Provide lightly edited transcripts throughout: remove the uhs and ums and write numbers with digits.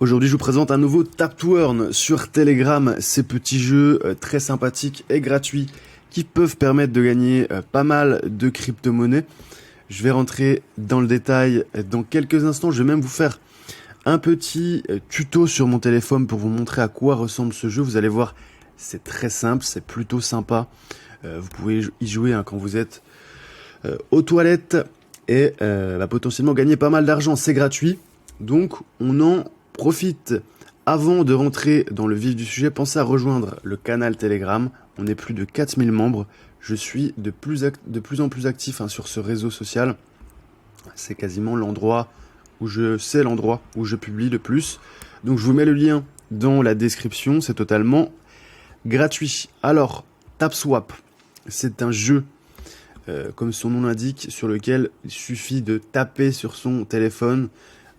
Aujourd'hui, je vous présente un nouveau Tap to Earn sur Telegram. Ces petits jeux très sympathiques et gratuits qui peuvent permettre de gagner pas mal de crypto-monnaies. Je vais rentrer dans le détail dans quelques instants. Je vais même vous faire un petit tuto sur mon téléphone pour vous montrer à quoi ressemble ce jeu. Vous allez voir, c'est très simple, c'est plutôt sympa. Vous pouvez y jouer quand vous êtes aux toilettes et potentiellement gagner pas mal d'argent. C'est gratuit, donc on en profite. Avant de rentrer dans le vif du sujet, pensez à rejoindre le canal Telegram. On est plus de 4000 membres. Je suis de plus en plus actif sur ce réseau social. C'est quasiment l'endroit où je publie le plus. Donc je vous mets le lien dans la description. C'est totalement gratuit. Alors, TapSwap, c'est un jeu, comme son nom l'indique, sur lequel il suffit de taper sur son téléphone.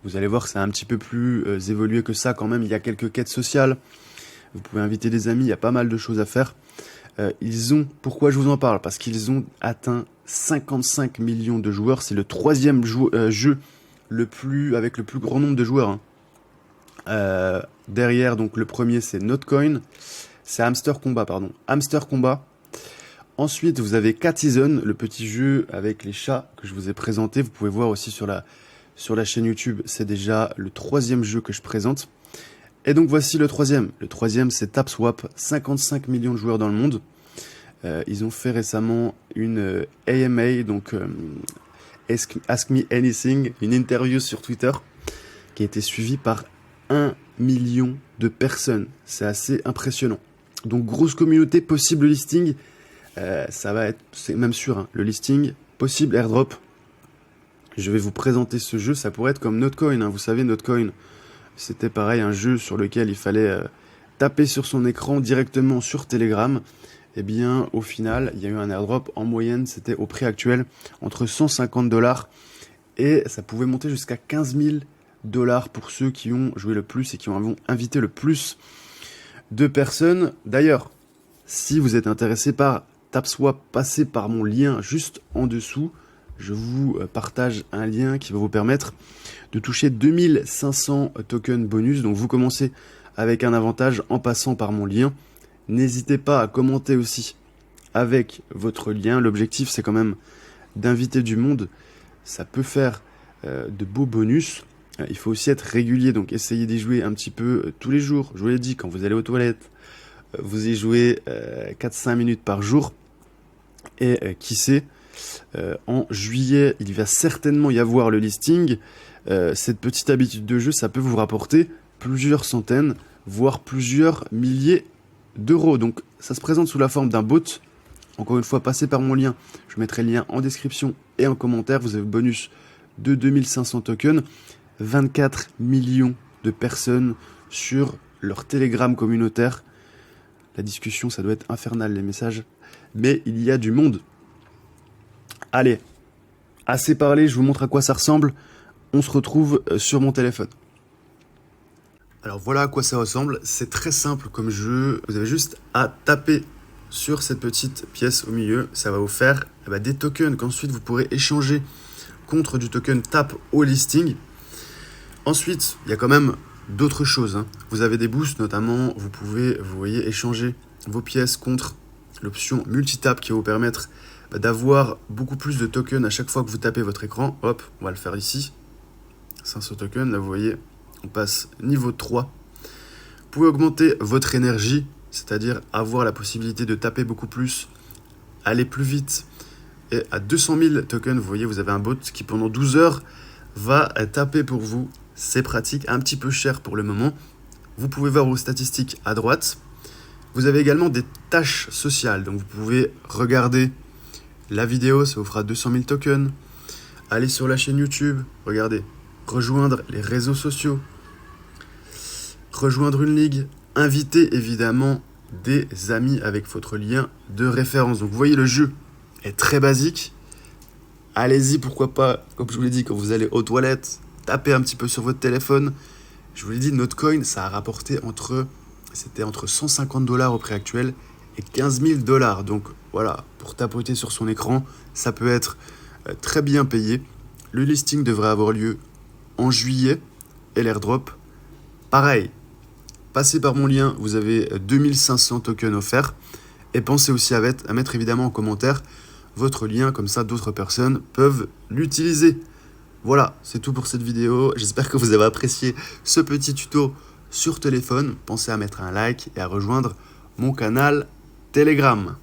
Vous allez voir que c'est un petit peu plus évolué que ça quand même. Il y a quelques quêtes sociales. Vous pouvez inviter des amis. Il y a pas mal de choses à faire. Pourquoi je vous en parle? Parce qu'ils ont atteint 55 millions de joueurs. C'est le troisième jeu avec le plus grand nombre de joueurs. Derrière, donc le premier c'est Notcoin. C'est Hamster Combat. Ensuite, vous avez Catizon, le petit jeu avec les chats que je vous ai présenté. Vous pouvez voir aussi sur la chaîne YouTube, c'est déjà le troisième jeu que je présente. Et donc voici le troisième. Le troisième, c'est TapSwap, 55 millions de joueurs dans le monde. Ils ont fait récemment une AMA, donc Ask Me Anything, une interview sur Twitter, qui a été suivie par 1 million de personnes. C'est assez impressionnant. Donc grosse communauté, possible listing. C'est même sûr, le listing, possible airdrop. Je vais vous présenter ce jeu, ça pourrait être comme Notcoin, vous savez, Notcoin, c'était pareil, un jeu sur lequel il fallait taper sur son écran directement sur Telegram. Et bien, au final, il y a eu un airdrop, en moyenne, c'était au prix actuel, entre 150 $ et ça pouvait monter jusqu'à 15 000 $ pour ceux qui ont joué le plus et qui ont invité le plus de personnes. D'ailleurs, si vous êtes intéressé par TapSwap, passez par mon lien juste en dessous. Je vous partage un lien qui va vous permettre de toucher 2500 tokens bonus. Donc vous commencez avec un avantage en passant par mon lien. N'hésitez pas à commenter aussi avec votre lien. L'objectif, c'est quand même d'inviter du monde. Ça peut faire de beaux bonus. Il faut aussi être régulier, donc essayez d'y jouer un petit peu tous les jours. Je vous l'ai dit, quand vous allez aux toilettes, vous y jouez 4-5 minutes par jour. Et qui sait, en juillet, il va certainement y avoir le listing. Cette petite habitude de jeu, ça peut vous rapporter plusieurs centaines, voire plusieurs milliers d'euros. Donc ça se présente sous la forme d'un bot. Encore une fois, passez par mon lien. Je mettrai le lien en description et en commentaire. Vous avez le bonus de 2500 tokens. 24 millions de personnes sur leur Telegram communautaire. La discussion, ça doit être infernal, les messages. Mais il y a du monde. Allez, assez parlé, je vous montre à quoi ça ressemble. On se retrouve sur mon téléphone. Alors voilà à quoi ça ressemble. C'est très simple comme jeu. Vous avez juste à taper sur cette petite pièce au milieu. Ça va vous faire des tokens qu'ensuite vous pourrez échanger contre du token TAP au listing. Ensuite, il y a quand même d'autres choses. Vous avez des boosts, notamment, vous voyez, échanger vos pièces contre l'option multitap qui va vous permettre d'avoir beaucoup plus de tokens à chaque fois que vous tapez votre écran. Hop, on va le faire ici. 500 tokens, là vous voyez, on passe niveau 3. Vous pouvez augmenter votre énergie, c'est-à-dire avoir la possibilité de taper beaucoup plus, aller plus vite. Et à 200 000 tokens, vous voyez, vous avez un bot qui pendant 12 heures va taper pour vous. C'est pratique, un petit peu cher pour le moment. Vous pouvez voir vos statistiques à droite. Vous avez également des tâches sociales. Donc vous pouvez regarder la vidéo, ça vous fera 200 000 tokens. Aller sur la chaîne YouTube, regardez. Rejoindre les réseaux sociaux. Rejoindre une ligue. Inviter évidemment des amis avec votre lien de référence. Donc vous voyez, le jeu est très basique. Allez-y, pourquoi pas, comme je vous l'ai dit, quand vous allez aux toilettes, tapez un petit peu sur votre téléphone. Je vous l'ai dit, Notcoin, ça a rapporté entre 150 $ au prix actuel et 15 000 $. Donc voilà, pour tapoter sur son écran, ça peut être très bien payé. Le listing devrait avoir lieu en juillet et l'airdrop Pareil, passez par mon lien, vous avez 2500 tokens offerts. Et pensez aussi à mettre évidemment en commentaire votre lien, comme ça d'autres personnes peuvent l'utiliser. Voilà, c'est tout pour cette vidéo. J'espère que vous avez apprécié ce petit tuto sur téléphone. Pensez à mettre un like et à rejoindre mon canal Telegram.